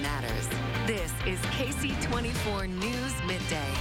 matters. This is Ksee 24 News Midday.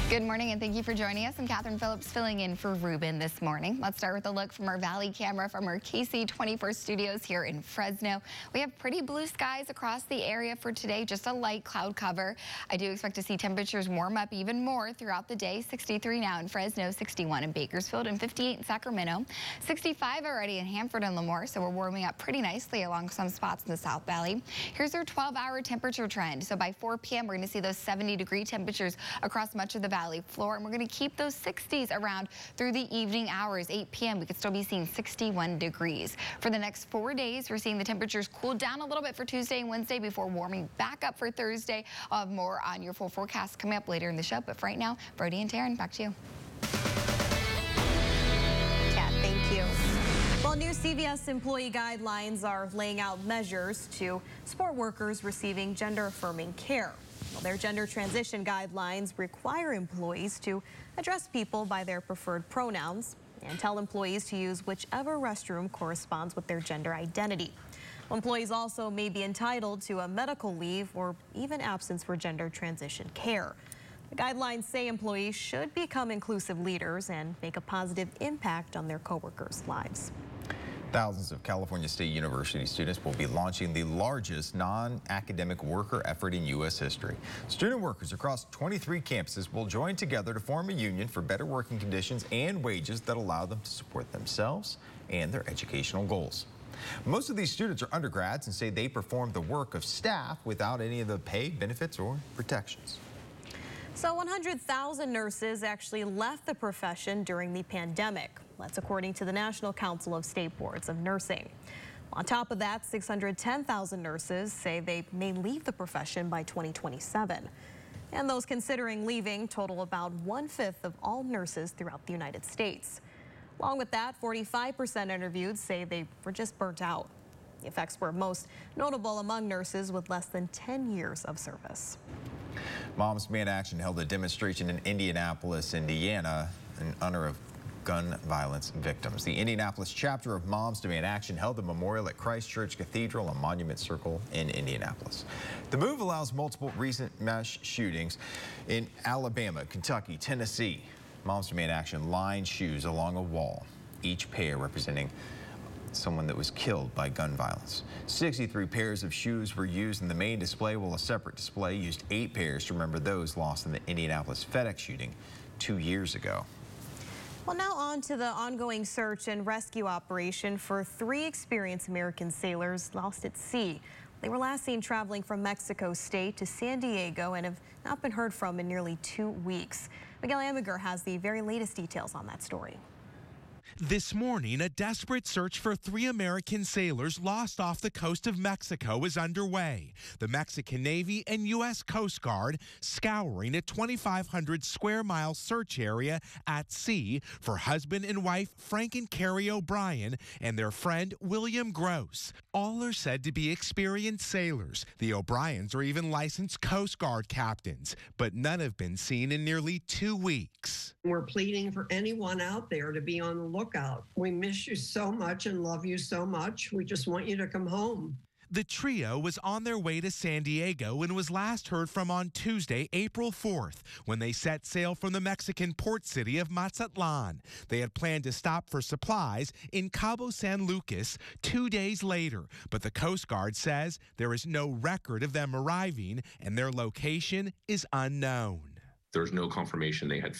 Good morning and thank you for joining us. I'm Catherine Phillips filling in for Ruben this morning. Let's start with a look from our Valley camera from our Ksee 24 studios here in Fresno. We have pretty blue skies across the area for today, just a light cloud cover. I do expect to see temperatures warm up even more throughout the day. 63 now in Fresno, 61 in Bakersfield, and 58 in Sacramento. 65 already in Hanford and Lemoore, so we're warming up pretty nicely along some spots in the South Valley. Here's our 12-hour temperature trend. So by 4 p.m., we're going to see those 70-degree temperatures across much of the valley floor, and we're going to keep those 60s around through the evening hours. 8 p.m. we could still be seeing 61 degrees. For the next 4 days, we're seeing the temperatures cool down a little bit for Tuesday and Wednesday before warming back up for Thursday. I'll have more on your full forecast coming up later in the show, but for right now, Brody and Taryn, back to you. Kat, thank you. Well, new CVS employee guidelines are laying out measures to support workers receiving gender-affirming care. Well, their gender transition guidelines require employees to address people by their preferred pronouns and tell employees to use whichever restroom corresponds with their gender identity. Employees also may be entitled to a medical leave or even absence for gender transition care. The guidelines say employees should become inclusive leaders and make a positive impact on their coworkers' lives. Thousands of California State University students will be launching the largest non-academic worker effort in U.S. history. Student workers across 23 campuses will join together to form a union for better working conditions and wages that allow them to support themselves and their educational goals. Most of these students are undergrads and say they perform the work of staff without any of the pay, benefits, or protections. So 100,000 nurses actually left the profession during the pandemic. That's according to the National Council of State Boards of Nursing. On top of that, 610,000 nurses say they may leave the profession by 2027. And those considering leaving total about 1/5 of all nurses throughout the United States. Along with that, 45% interviewed say they were just burnt out. The effects were most notable among nurses with less than 10 years of service. Moms Demand Action held a demonstration in Indianapolis, Indiana, in honor of gun violence victims. The Indianapolis chapter of Moms Demand Action held a memorial at Christ Church Cathedral on Monument Circle in Indianapolis. The move allows multiple recent mass shootings in Alabama, Kentucky, Tennessee. Moms Demand Action lined shoes along a wall, each pair representing someone that was killed by gun violence. 63 pairs of shoes were used in the main display, while a separate display used 8 pairs to remember those lost in the Indianapolis FedEx shooting 2 years ago. Well, now on to the ongoing search and rescue operation for 3 experienced American sailors lost at sea. They were last seen traveling from Mexico State to San Diego and have not been heard from in nearly 2 weeks. Miguel Amiger has the very latest details on that story. This morning, a desperate search for 3 American sailors lost off the coast of Mexico is underway. The Mexican Navy and U.S. Coast Guard scouring a 2,500 square mile search area at sea for husband and wife Frank and Carrie O'Brien and their friend William Gross. All are said to be experienced sailors. The O'Briens are even licensed Coast Guard captains, but none have been seen in nearly 2 weeks. We're pleading for anyone out there to be on the lookout. We miss you so much and love you so much. We just want you to come home. The trio was on their way to San Diego and was last heard from on Tuesday, April 4th, when they set sail from the Mexican port city of Mazatlan. They had planned to stop for supplies in Cabo San Lucas 2 days later, but the Coast Guard says there is no record of them arriving and their location is unknown. There's no confirmation they had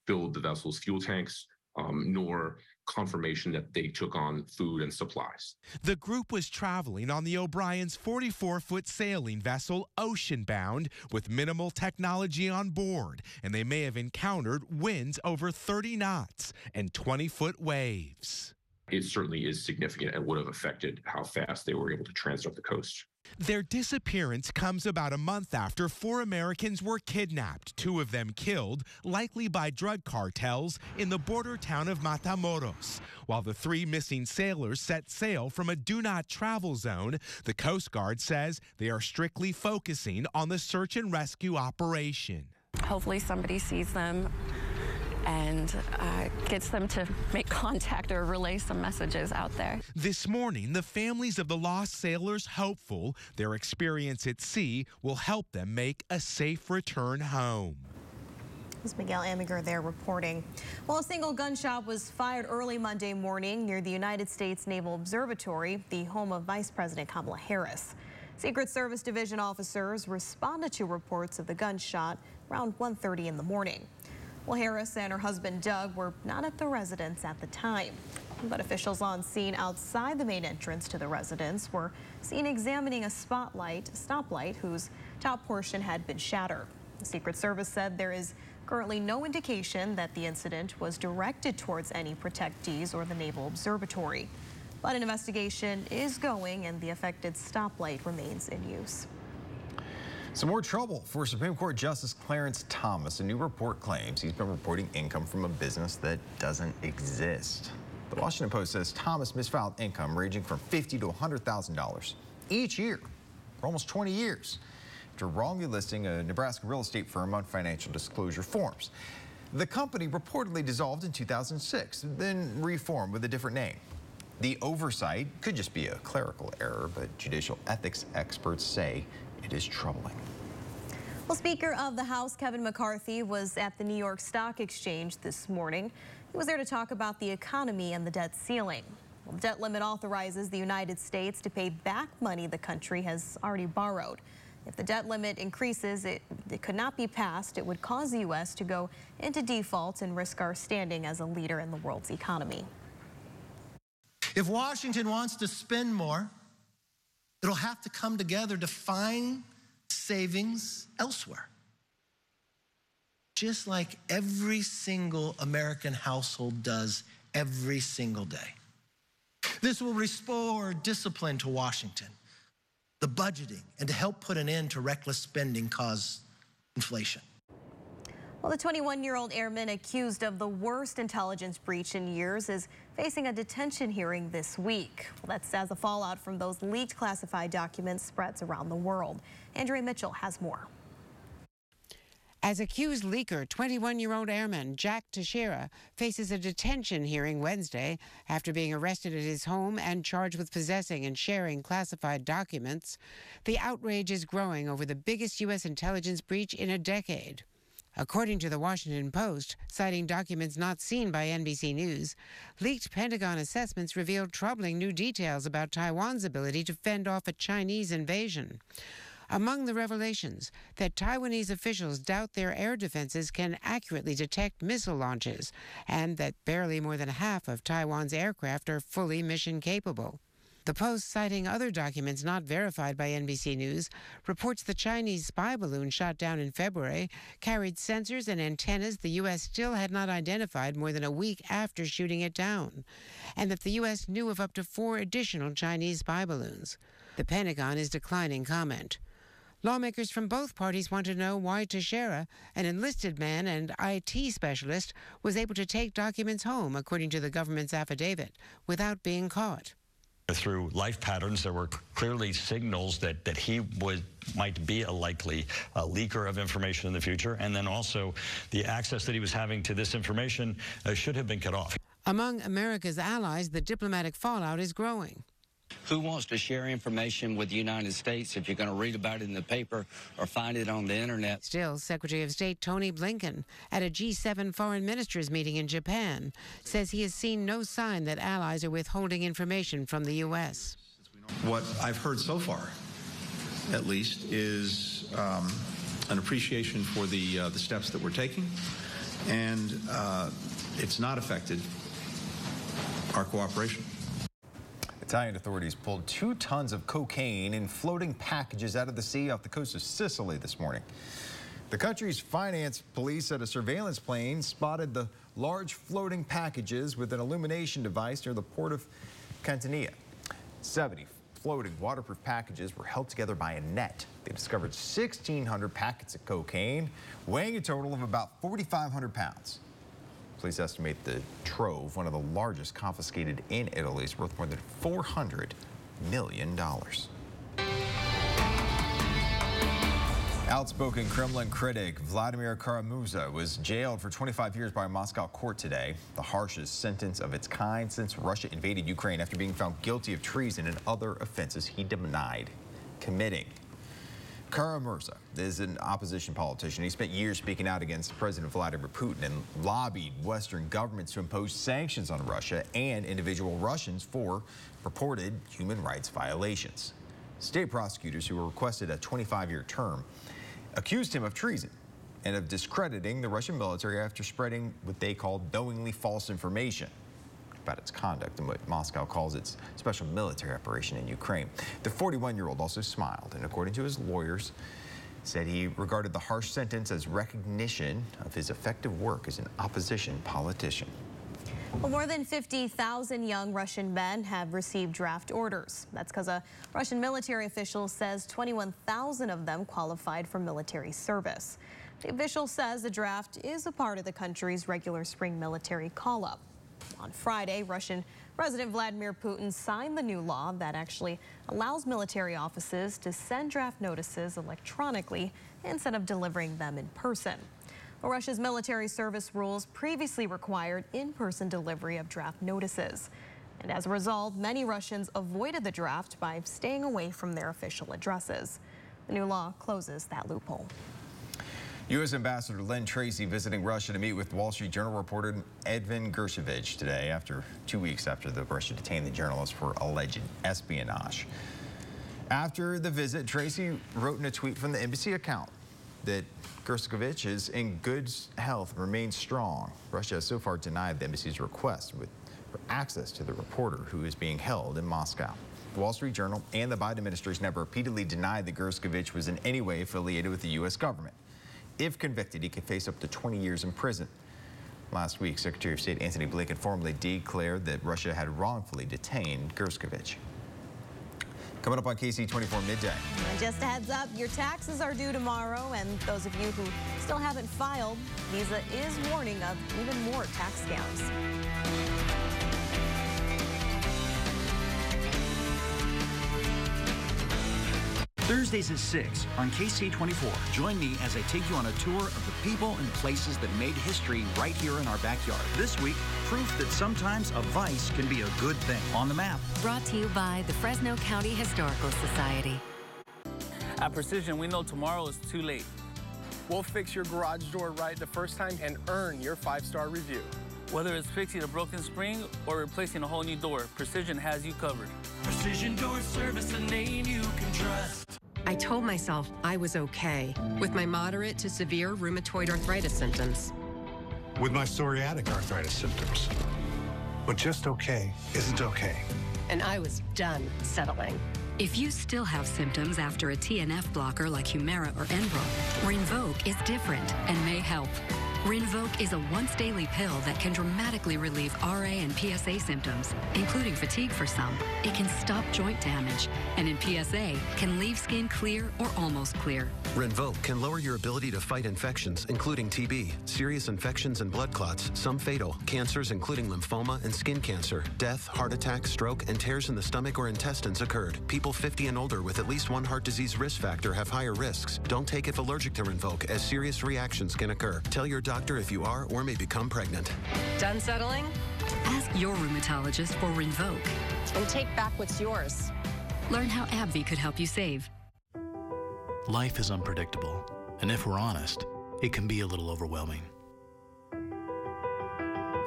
filled the vessel's fuel tanks, nor confirmation that they took on food and supplies. The group was traveling on the O'Brien's 44-foot sailing vessel Oceanbound with minimal technology on board, and they may have encountered winds over 30 knots and 20-foot waves. It certainly is significant and would have affected how fast they were able to transit the coast. Their disappearance comes about a month after 4 Americans were kidnapped, 2 of them killed, likely by drug cartels, in the border town of Matamoros. While the 3 missing sailors set sail from a do-not-travel zone, the Coast Guard says they are strictly focusing on the search and rescue operation. Hopefully somebody sees them and gets them to make contact or relay some messages out there. This morning, the families of the lost sailors hopeful their experience at sea will help them make a safe return home. This is Miguel Amiger there reporting. Well, a single gunshot was fired early Monday morning near the United States Naval Observatory, the home of Vice President Kamala Harris. Secret Service Division officers responded to reports of the gunshot around 1:30 in the morning. Well, Harris and her husband Doug were not at the residence at the time, but officials on scene outside the main entrance to the residence were seen examining a stoplight whose top portion had been shattered. The Secret Service said there is currently no indication that the incident was directed towards any protectees or the Naval Observatory. But an investigation is going and the affected stoplight remains in use. Some more trouble for Supreme Court Justice Clarence Thomas. A new report claims he's been reporting income from a business that doesn't exist. The Washington Post says Thomas misfiled income ranging from $50,000 to $100,000 each year for almost 20 years. After wrongly listing a Nebraska real estate firm on financial disclosure forms. The company reportedly dissolved in 2006, then reformed with a different name. The oversight could just be a clerical error, but judicial ethics experts say it is troubling. Well, Speaker of the House Kevin McCarthy was at the New York Stock Exchange this morning. He was there to talk about the economy and the debt ceiling. Well, the debt limit authorizes the United States to pay back money the country has already borrowed. If the debt limit increases, it could not be passed. It would cause the U.S. to go into default and risk our standing as a leader in the world's economy. If Washington wants to spend more, it'll have to come together to find savings elsewhere. Just like every single American household does every single day. This will restore discipline to Washington, the budgeting, and to help put an end to reckless spending cause inflation. Well, the 21-year-old airman accused of the worst intelligence breach in years is facing a detention hearing this week. Well, that's as a fallout from those leaked classified documents spreads around the world. Andrea Mitchell has more. As accused leaker, 21-year-old airman Jack Teixeira faces a detention hearing Wednesday after being arrested at his home and charged with possessing and sharing classified documents. The outrage is growing over the biggest U.S. intelligence breach in a decade. According to the Washington Post, citing documents not seen by NBC News, leaked Pentagon assessments revealed troubling new details about Taiwan's ability to fend off a Chinese invasion. Among the revelations, that Taiwanese officials doubt their air defenses can accurately detect missile launches, and that barely more than half of Taiwan's aircraft are fully mission capable. The Post, citing other documents not verified by NBC News, reports the Chinese spy balloon shot down in February carried sensors and antennas the U.S. still had not identified more than a week after shooting it down, and that the U.S. knew of up to 4 additional Chinese spy balloons. The Pentagon is declining comment. Lawmakers from both parties want to know why Teixeira, an enlisted man and IT specialist, was able to take documents home, according to the government's affidavit, without being caught. Through life patterns, there were clearly signals that he might be a likely leaker of information in the future, and then also the access that he was having to this information should have been cut off. Among America's allies, the diplomatic fallout is growing. Who wants to share information with the United States if you're going to read about it in the paper or find it on the internet? Still, Secretary of State Tony Blinken, at a G7 foreign ministers meeting in Japan, says he has seen no sign that allies are withholding information from the U.S. What I've heard so far, at least, is an appreciation for the steps that we're taking, and it's not affected our cooperation. Italian authorities pulled 2 tons of cocaine in floating packages out of the sea off the coast of Sicily this morning. The country's finance police said a surveillance plane spotted the large floating packages with an illumination device near the port of Catania. 70 floating waterproof packages were held together by a net. They discovered 1,600 packets of cocaine, weighing a total of about 4,500 pounds. Police estimate the trove, one of the largest confiscated in Italy, is worth more than $400 million. Outspoken Kremlin critic Vladimir Kara-Murza was jailed for 25 years by a Moscow court today, the harshest sentence of its kind since Russia invaded Ukraine after being found guilty of treason and other offenses he denied committing. Kara-Murza is an opposition politician. He spent years speaking out against President Vladimir Putin and lobbied Western governments to impose sanctions on Russia and individual Russians for purported human rights violations. State prosecutors who requested a 25-year term accused him of treason and of discrediting the Russian military after spreading what they called knowingly false information about its conduct in what Moscow calls its special military operation in Ukraine. The 41-year-old also smiled and, according to his lawyers, said he regarded the harsh sentence as recognition of his effective work as an opposition politician. Well, more than 50,000 young Russian men have received draft orders. That's because a Russian military official says 21,000 of them qualified for military service. The official says the draft is a part of the country's regular spring military call-up. On Friday, Russian President Vladimir Putin signed the new law that actually allows military offices to send draft notices electronically instead of delivering them in person. Well, Russia's military service rules previously required in-person delivery of draft notices. And as a result, many Russians avoided the draft by staying away from their official addresses. The new law closes that loophole. U.S. Ambassador Lynn Tracy visiting Russia to meet with Wall Street Journal reporter Edvin Gershkovich today, after 2 weeks after the Russia detained the journalist for alleged espionage. After the visit, Tracy wrote in a tweet from the embassy account that Gershkovich is in good health and remains strong. Russia has so far denied the embassy's request for access to the reporter who is being held in Moscow. The Wall Street Journal and the Biden administration have repeatedly denied that Gershkovich was in any way affiliated with the U.S. government. If convicted, he could face up to 20 years in prison. Last week, Secretary of State Antony Blinken formally declared that Russia had wrongfully detained Gershkovich. Coming up on Ksee 24 Midday. And just a heads up, your taxes are due tomorrow, and those of you who still haven't filed, Visa is warning of even more tax scams. Thursdays at 6 on Ksee 24. Join me as I take you on a tour of the people and places that made history right here in our backyard. This week, proof that sometimes a vice can be a good thing. On the Map. Brought to you by the Fresno County Historical Society. At Precision, we know tomorrow is too late. We'll fix your garage door right the first time and earn your 5-star review. Whether it's fixing a broken spring or replacing a whole new door, Precision has you covered. Precision Door Service, a name you can trust. I told myself I was okay with my moderate to severe rheumatoid arthritis symptoms. With my psoriatic arthritis symptoms. But just okay isn't okay. And I was done settling. If you still have symptoms after a TNF blocker like Humira or Enbrel, Rinvoq is different and may help. Rinvoq is a once-daily pill that can dramatically relieve RA and PSA symptoms, including fatigue for some. It can stop joint damage, and in PSA, can leave skin clear or almost clear. Rinvoq can lower your ability to fight infections, including TB, serious infections and blood clots, some fatal, cancers including lymphoma and skin cancer, death, heart attack, stroke, and tears in the stomach or intestines occurred. People 50 and older with at least one heart disease risk factor have higher risks. Don't take if allergic to Rinvoq, as serious reactions can occur. Tell your doctor if you are or may become pregnant. Done settling? Ask your rheumatologist for Rinvoq. And take back what's yours. Learn how AbbVie could help you save. Life is unpredictable, and if we're honest, it can be a little overwhelming.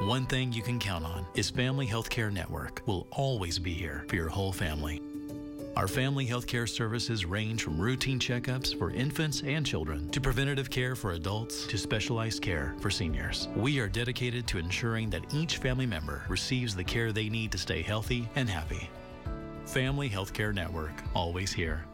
One thing you can count on is Family Healthcare Network will always be here for your whole family. Our family healthcare services range from routine checkups for infants and children to preventative care for adults to specialized care for seniors. We are dedicated to ensuring that each family member receives the care they need to stay healthy and happy. Family Healthcare Network, always here.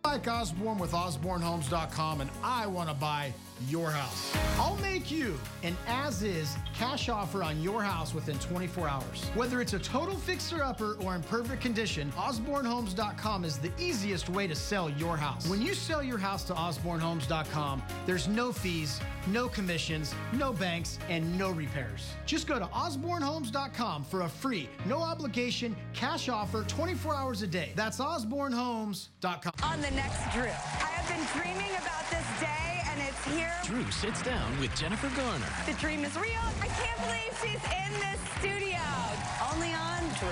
Mike Osborne with OsborneHomes.com, and I want to buy your house. I'll make you an as-is cash offer on your house within 24 hours. Whether it's a total fixer-upper or in perfect condition, OsborneHomes.com is the easiest way to sell your house. When you sell your house to OsborneHomes.com, there's no fees, no commissions, no banks, and no repairs. Just go to OsborneHomes.com for a free, no obligation cash offer 24 hours a day. That's OsborneHomes.com. On the next drill, I've been dreaming about this day, and it's here. Drew sits down with Jennifer Garner. The dream is real. I can't believe she's in this studio. Only on Drew.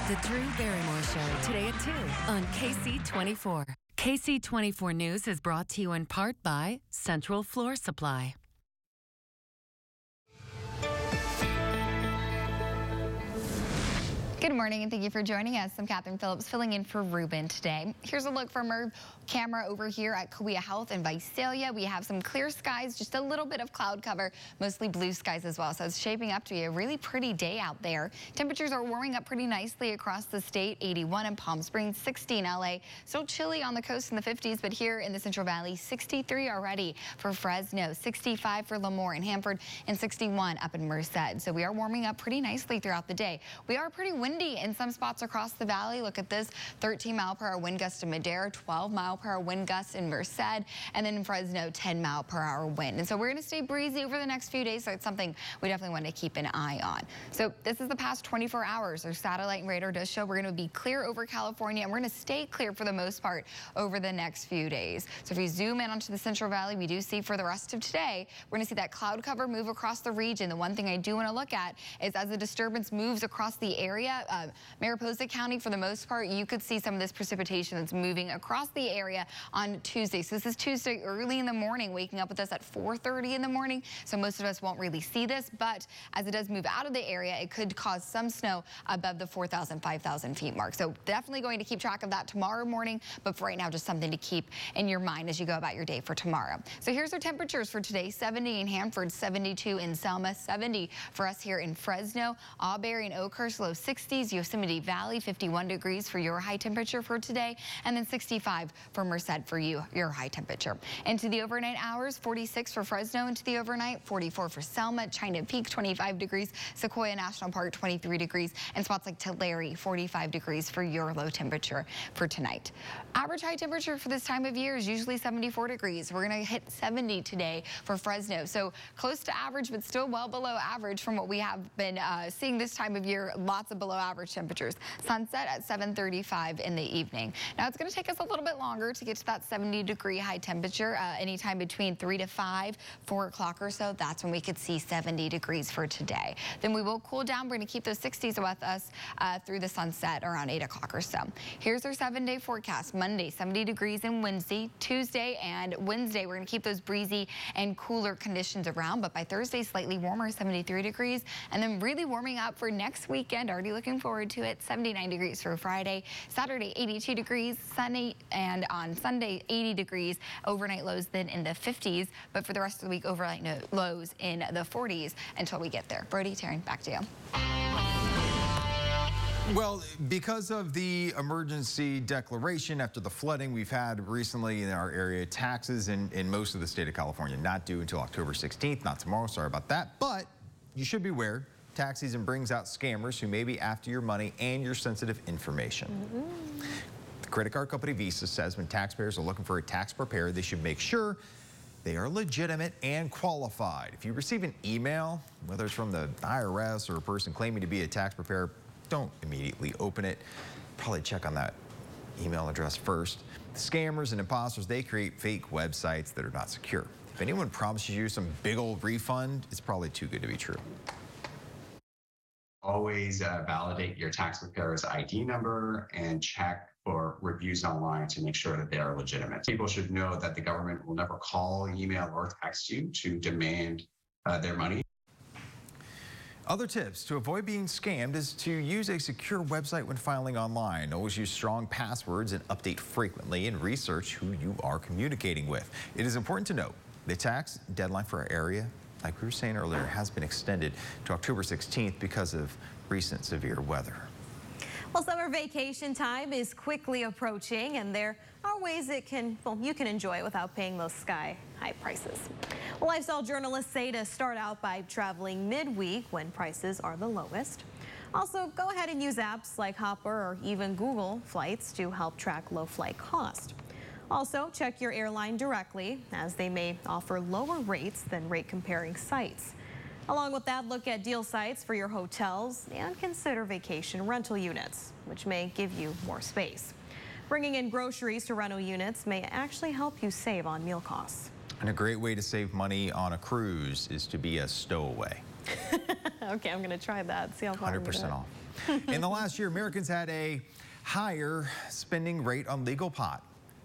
The Drew Barrymore Show, today at 2 on KC24. KC24 News is brought to you in part by Central Floor Supply. Good morning and thank you for joining us. I'm Catherine Phillips filling in for Ruben today. Here's a look from our camera over here at Kauai Health in Visalia. We have some clear skies, just a little bit of cloud cover, mostly blue skies as well. So it's shaping up to be a really pretty day out there. Temperatures are warming up pretty nicely across the state. 81 in Palm Springs, 60 in LA. Still chilly on the coast in the 50s, but here in the Central Valley, 63 already for Fresno, 65 for Lemoore and Hanford, and 61 up in Merced. So we are warming up pretty nicely throughout the day. We are pretty windy in some spots across the valley. Look at this, 13-mile-per-hour wind gust in Madera, 12-mile-per-hour wind gust in Merced, and then in Fresno, 10-mile-per-hour wind. And so we're going to stay breezy over the next few days, so it's something we definitely want to keep an eye on. So this is the past 24 hours. Our satellite and radar does show we're going to be clear over California, and we're going to stay clear for the most part over the next few days. So if we zoom in onto the Central Valley, we do see for the rest of today, we're going to see that cloud cover move across the region. The one thing I do want to look at is as the disturbance moves across the area, Mariposa County, for the most part, you could see some of this precipitation that's moving across the area on Tuesday. So this is Tuesday early in the morning, waking up with us at 4:30 in the morning. So most of us won't really see this, but as it does move out of the area, it could cause some snow above the 4,000, 5,000 feet mark. So definitely going to keep track of that tomorrow morning, but for right now, just something to keep in your mind as you go about your day for tomorrow. So here's our temperatures for today: 70 in Hanford, 72 in Selma, 70 for us here in Fresno, Auberry and Oakhurst, low 60s, Yosemite Valley, 51 degrees for your high temperature for today, and then 65 for Merced for you, your high temperature. Into the overnight hours, 46 for Fresno into the overnight, 44 for Selma, China Peak, 25 degrees, Sequoia National Park, 23 degrees, and spots like Tulare, 45 degrees for your low temperature for tonight. Average high temperature for this time of year is usually 74 degrees. We're going to hit 70 today for Fresno, so close to average, but still well below average from what we have been seeing this time of year. Lots of below average temperatures. Sunset at 7:35 in the evening. Now it's going to take us a little bit longer to get to that 70-degree high temperature. Anytime between 3 to 5, 4 o'clock or so, that's when we could see 70 degrees for today. Then we will cool down. We're going to keep those 60s with us through the sunset around 8 o'clock or so. Here's our 7-day forecast. Monday, 70 degrees and Wednesday. Tuesday and Wednesday, we're going to keep those breezy and cooler conditions around, but by Thursday, slightly warmer, 73 degrees, and then really warming up for next weekend. Already looking forward to it. 79 degrees for Friday, Saturday 82 degrees, sunny, and on Sunday 80 degrees. Overnight lows then in the 50s, but for the rest of the week, overnight lows in the 40s until we get there. Brody, Taryn, back to you. Well, because of the emergency declaration after the flooding we've had recently in our area, taxes in most of the state of California not due until October 16th, not tomorrow, sorry about that, but you should be aware. Tax season brings out scammers who may be after your money and your sensitive information. The credit card company Visa says when taxpayers are looking for a tax preparer, they should make sure they are legitimate and qualified. If you receive an email, whether it's from the IRS or a person claiming to be a tax preparer, don't immediately open it. Probably check on that email address first. The scammers and imposters, they create fake websites that are not secure. If anyone promises you some big old refund, it's probably too good to be true. Always validate your tax preparer's ID number and check for reviews online to make sure that they are legitimate. People should know that the government will never call, email, or text you to demand their money. Other tips to avoid being scammed is to use a secure website when filing online. Always use strong passwords and update frequently, and research who you are communicating with. It is important to note the tax deadline for our area, like we were saying earlier, has been extended to October 16th because of recent severe weather. Well, summer vacation time is quickly approaching, and there are ways you can enjoy it without paying those sky-high prices. Well, lifestyle journalists say to start out by traveling midweek when prices are the lowest. Also, go ahead and use apps like Hopper or even Google Flights to help track low flight cost. Also, check your airline directly, as they may offer lower rates than rate comparing sites. Along with that, look at deal sites for your hotels and consider vacation rental units, which may give you more space. Bringing in groceries to rental units may actually help you save on meal costs. And a great way to save money on a cruise is to be a stowaway. Okay, I'm going to try that. See how far 100% off. In the last year, Americans had a higher spending rate on legal pot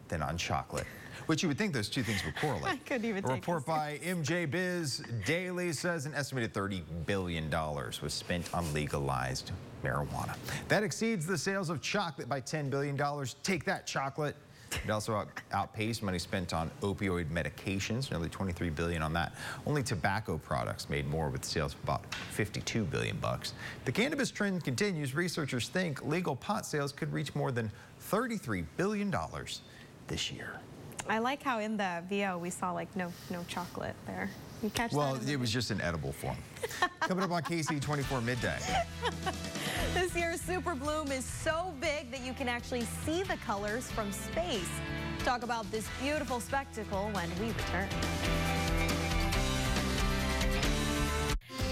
than on chocolate, which you would think those two things would correlate. I couldn't even take A report by MJ Biz Daily says an estimated $30 billion was spent on legalized marijuana. That exceeds the sales of chocolate by $10 billion. Take that, chocolate. It also outpaced money spent on opioid medications, nearly $23 billion on that. Only tobacco products made more, with sales of about $52 billion. The cannabis trend continues. Researchers think legal pot sales could reach more than $33 billion this year. I like how in the VO we saw like no chocolate there. You catch that? Well, it was just in edible form. Coming up on Ksee 24 midday. This year's Super Bloom is so big that you can actually see the colors from space. Talk about this beautiful spectacle when we return.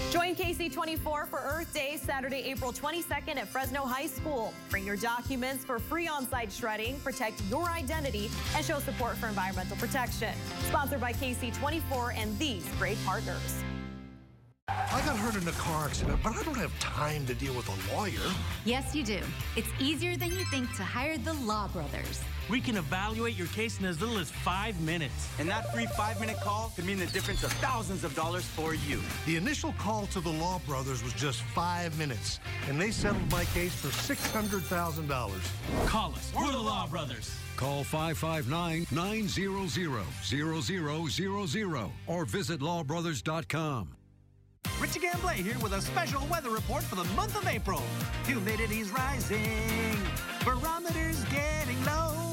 Join Ksee 24 for Earth Day, Saturday, April 22nd at Fresno High School. Bring your documents for free on-site shredding, protect your identity, and show support for environmental protection. Sponsored by Ksee 24 and these great partners. I got hurt in a car accident, but I don't have time to deal with a lawyer. Yes, you do. It's easier than you think to hire the Law Brothers. We can evaluate your case in as little as 5 minutes. And that free 5-minute call could mean the difference of thousands of dollars for you. The initial call to the Law Brothers was just 5 minutes, and they settled my case for $600,000. Call us. We're the Law Brothers. Call 559-900-0000 or visit lawbrothers.com. Richie Gamblay here with a special weather report for the month of April. Humidity's rising, barometer's getting low.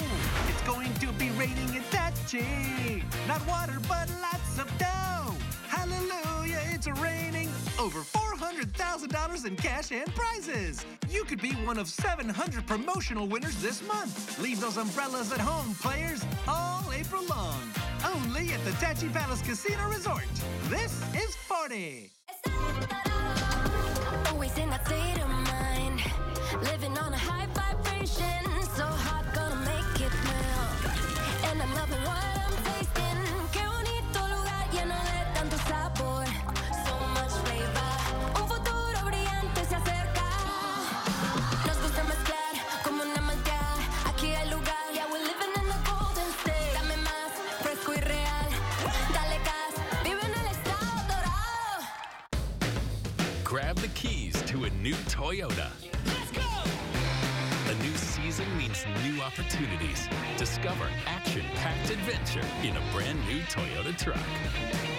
It's going to be raining and touchy, not water but lots of dough. Hallelujah, it's raining. Over $400,000 in cash and prizes. You could be one of 700 promotional winners this month. Leave those umbrellas at home, players, all April long. Only at the Tachi Palace Casino Resort. This is 40. Always in that state of mind, living on a high vibration, so hot, gonna make it melt. And I'm loving what I'm tasting. Qué bonito lugar lleno de tanto sabor, so much flavor. Un futuro brillante se acerca. Nos gusta mezclar como una maldad. Aquí hay lugar, yeah, we're living in the golden state. Dame más, fresco y real. Dale gas, vive en el estado dorado. Grab the keys to a new Toyota. Let's go! A new season means new opportunities. Discover action-packed adventure in a brand new Toyota truck.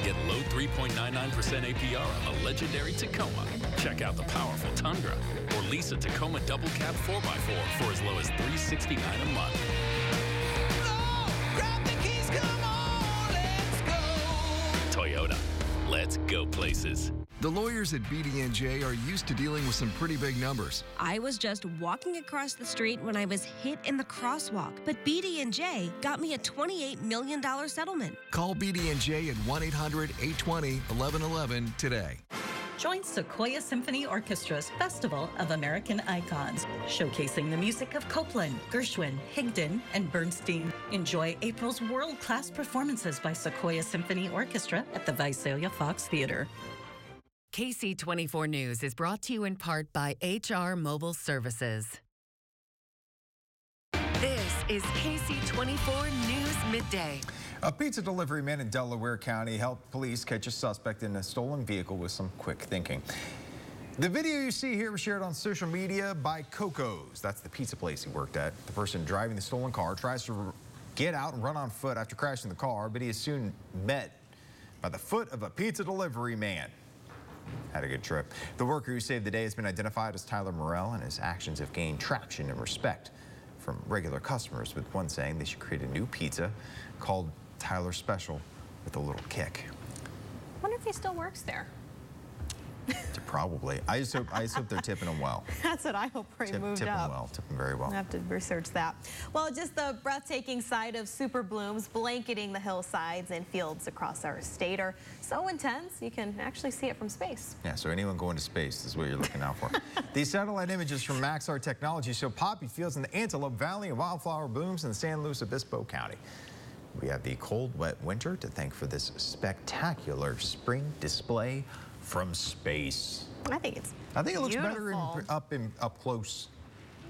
Get low 3.99% APR on the legendary Tacoma. Check out the powerful Tundra or lease a Tacoma double cab 4x4 for as low as $369 a month. No! Grab the keys, come on, let's go! Toyota. Let's go places. The lawyers at BD&J are used to dealing with some pretty big numbers. I was just walking across the street when I was hit in the crosswalk, but BD&J got me a $28 million settlement. Call BD&J at 1-800-820-1111 today. Join Sequoia Symphony Orchestra's Festival of American Icons, showcasing the music of Copland, Gershwin, Higdon, and Bernstein. Enjoy April's world-class performances by Sequoia Symphony Orchestra at the Visalia Fox Theater. Ksee 24 News is brought to you in part by HR Mobile Services. This is Ksee 24 News Midday. A pizza delivery man in Delaware County helped police catch a suspect in a stolen vehicle with some quick thinking. The video you see here was shared on social media by Coco's. That's the pizza place he worked at. The person driving the stolen car tries to get out and run on foot after crashing the car, but he is soon met by the foot of a pizza delivery man. Had a good trip. The worker who saved the day has been identified as Tyler Morrell, and his actions have gained traction and respect from regular customers, with one saying they should create a new pizza called Tyler Special with a little kick. I wonder if he still works there. Probably. I just hope they're tipping them well. That's what I hope for. He moved tip up. them well. Tip them very well. I have to research that. Well, just the breathtaking sight of super blooms blanketing the hillsides and fields across our state are so intense you can actually see it from space. Yeah, so anyone going to space is what you're looking out for. These satellite images from Maxar Technology show poppy fields in the Antelope Valley and wildflower blooms in San Luis Obispo County. We have the cold, wet winter to thank for this spectacular spring display from space. I think it looks better up close.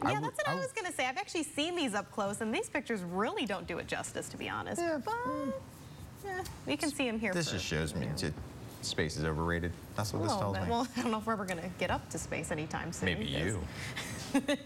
Yeah, that's what I was going to say. I've actually seen these up close, and these pictures really don't do it justice, to be honest. Yeah, but yeah, we can see them here. This just shows me space is overrated. That's what this tells me. Well, I don't know if we're ever going to get up to space anytime soon. Maybe you. Okay.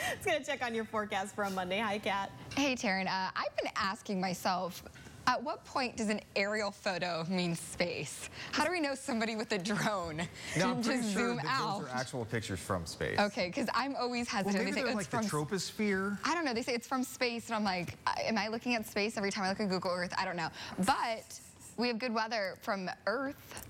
Let's get a check on your forecast for a Monday. Hi, Kat. Hey, Taryn. I've been asking myself, at what point does an aerial photo mean space? How do we know somebody with a drone I'm just sure zoom out? Those are actual pictures from space. Okay, because I'm always hesitant. Well, maybe they say they're it's like from the troposphere. I don't know. They say it's from space, and I'm like, am I looking at space every time I look at Google Earth? I don't know. But we have good weather from Earth.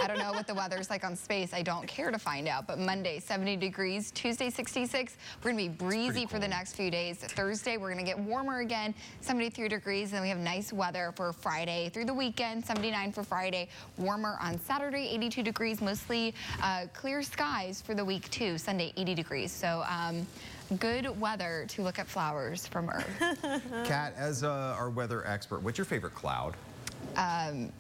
I don't know what the weather's like on space. I don't care to find out. But Monday, 70 degrees. Tuesday, 66. We're going to be breezy for the next few days. Thursday, we're going to get warmer again, 73 degrees. Then we have nice weather for Friday through the weekend, 79 for Friday. Warmer on Saturday, 82 degrees. Mostly clear skies for the week, too. Sunday, 80 degrees. So good weather to look at flowers from Earth. Kat, as our weather expert, what's your favorite cloud?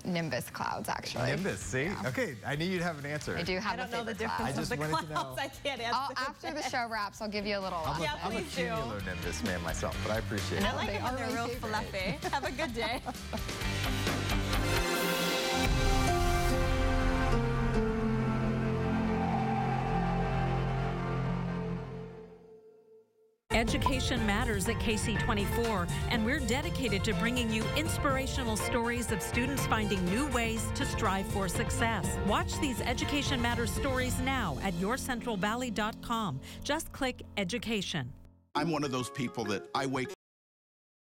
Nimbus clouds, actually. Nimbus, see? Yeah. Okay, I need you to have an answer. I do have I don't know the difference of the clouds. I can't answer. After the show wraps, I'll give you a little. I'm a cumulonimbus man myself, but I appreciate it. I like it when they're real fluffy. Have a good day. Education matters at Ksee 24, and we're dedicated to bringing you inspirational stories of students finding new ways to strive for success. Watch these Education Matters stories now at yourcentralvalley.com. Just click Education. I'm one of those people that I wake